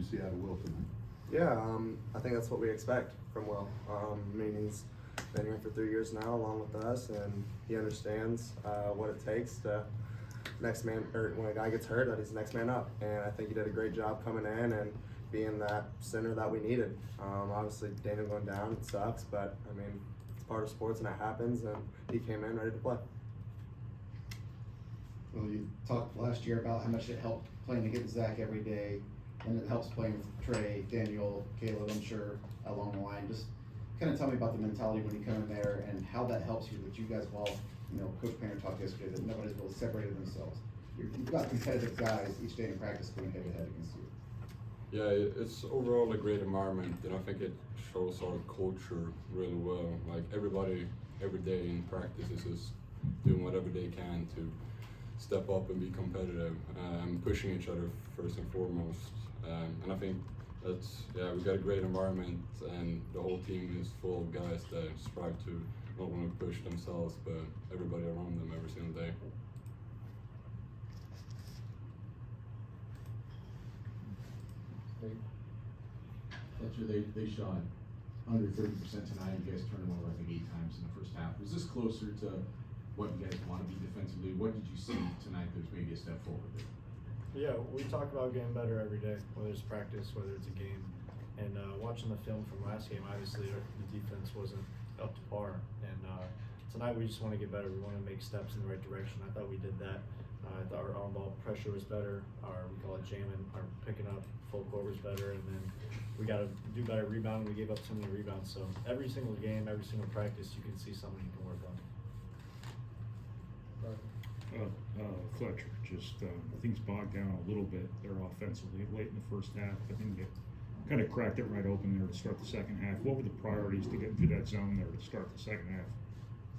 see out of Will tonight? Yeah, I think that's what we expect from Will. I mean, he's been here for 3 years now, along with us, and he understands what it takes to next man, or when a guy gets hurt, that he's the next man up. And I think he did a great job coming in and being that center that we needed. Obviously, Daniel going down, it sucks, but I mean, it's part of sports and it happens. And he came in ready to play. Well, you talked last year about how much it helped playing against Zach every day, and it helps playing with Trey, Daniel, Caleb, I'm sure, along the line. Just kind of tell me about the mentality when you come in there and how that helps you with you guys. Well, you know, Coach Painter talked yesterday that nobody's really separated themselves. You've got competitive guys each day in practice going head to head against you. Yeah, it's overall a great environment, and I think it shows our culture really well. Like everybody, every day in practice is just doing whatever they can to step up and be competitive, pushing each other first and foremost. And I think we got a great environment, and the whole team is full of guys that strive to not only push themselves, but everybody around them every single day. Fletcher, they shot under 30% tonight. You guys turned them over, I think, 8 times in the first half. Was this closer to what you guys want to be defensively? What did you see tonight that was maybe a step forward there? Yeah, we talk about getting better every day, whether it's practice, whether it's a game. And watching the film from last game, obviously the defense wasn't up to par. And tonight we just want to get better. We want to make steps in the right direction. I thought we did that. I thought our on-ball pressure was better. We call it jamming. Our picking up full court was better. And then we got to do better rebounding. We gave up so many rebounds. So every single game, every single practice, you can see something you can work on. Fletcher, just things bogged down a little bit there offensively late in the first half. I think they kind of cracked it right open there to start the second half. What were the priorities to get into that zone there to start the second half?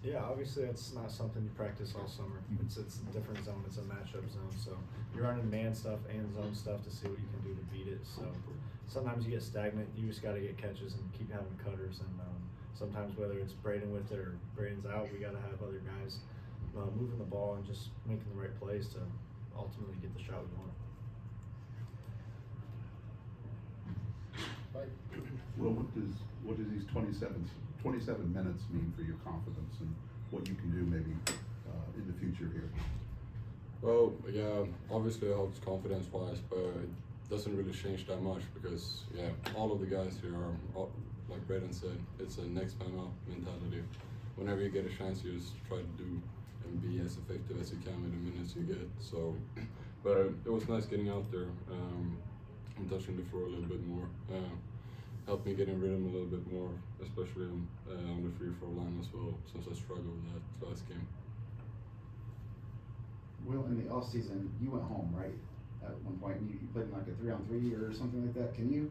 Yeah, obviously it's not something you practice all summer. It's a different zone. It's a matchup zone. So you're running man stuff and zone stuff to see what you can do to beat it. So sometimes you get stagnant. You just got to get catches and keep having cutters. And sometimes whether it's Braden with it or Braden's out, we got to have other guys moving the ball and just making the right plays to ultimately get the shot we want. Well, what does these 27 minutes mean for your confidence and what you can do maybe in the future here? Well, yeah, obviously it helps confidence-wise, but it doesn't really change that much because, yeah, all of the guys here are, like Braden said, it's a next man up mentality. Whenever you get a chance, you just try to do and be as effective as you can with the minutes you get. So, but it was nice getting out there and touching the floor a little bit more. Helped me get in rhythm a little bit more, especially on the free throw line as well, since I struggled with that last game. Will, in the off season, you went home, right? At one point, and you played in like a 3-on-3 or something like that. Can you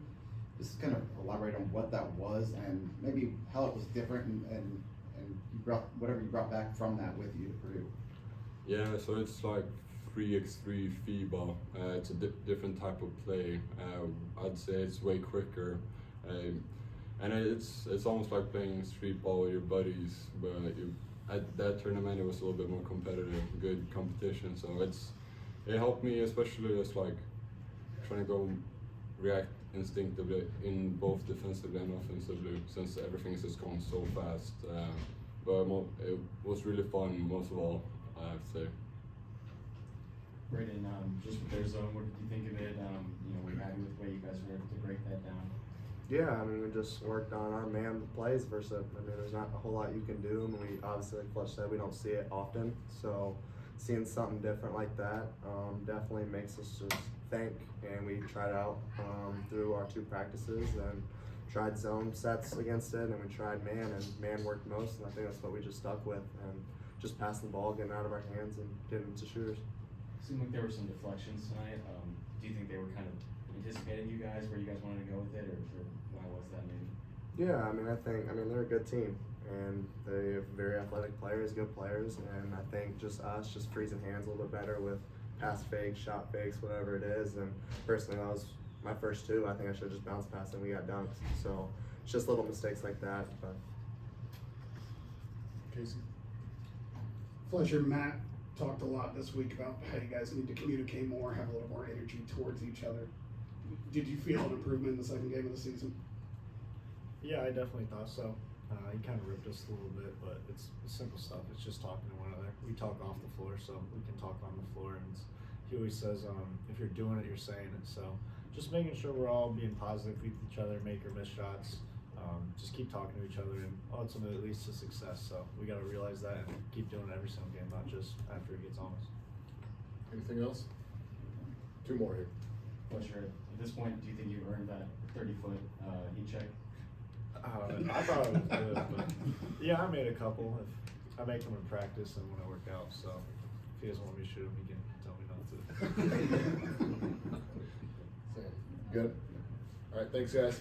just kind of elaborate on what that was and maybe how it was different and you brought whatever you brought back from that with you to Purdue? Yeah, so it's like 3x3 FIBA. It's a different type of play. I'd say it's way quicker. And it's almost like playing street ball with your buddies, but at that tournament it was a little bit more competitive, good competition. So it helped me, especially as like trying to go react instinctively in both defensively and offensively, since everything is just going so fast. But it was really fun, most of all, I have to say. Braden, just with their zone, what did you think of it? Were you happy with the way you guys were able to break that down? Yeah, I mean, we just worked on our man plays versus, I mean, there's not a whole lot you can do. And we obviously, like Fletch said, we don't see it often. So seeing something different like that definitely makes us just think. And we tried out through our 2 practices and tried zone sets against it, and we tried man, and man worked most. And I think that's what we just stuck with, and just passing the ball, getting out of our hands, and getting to shooters. It seemed like there were some deflections tonight. Do you think they were kind of anticipating you guys, where you guys wanted to go with it, or why was that maybe? Yeah, I mean, they're a good team, and they have very athletic players, good players, and I think just us just freezing hands a little bit better with pass fakes, shot fakes, whatever it is. And personally, that was my first 2. I think I should have just bounced past and we got dunked. So it's just little mistakes like that. But Casey. Fletcher, Matt talked a lot this week about how you guys need to communicate more, have a little more energy towards each other. did you feel an improvement in the second game of the season? Yeah, I definitely thought so. He kind of ripped us a little bit, but it's simple stuff. It's just talking to one another. We talk off the floor, so we can talk on the floor. And he always says, if you're doing it, you're saying it. So just making sure we're all being positive with each other, make or miss shots. Just keep talking to each other, and ultimately it leads to success. So we got to realize that and keep doing it every single game, not just after it gets on us. Anything else? Two more here. Fletcher, at this point, do you think you earned that 30-foot heat check? I thought it was good, but yeah, I made a couple. I make them in practice and when I work out. So if he doesn't want me to shoot him, he can tell me not to. Good. All right, thanks, guys.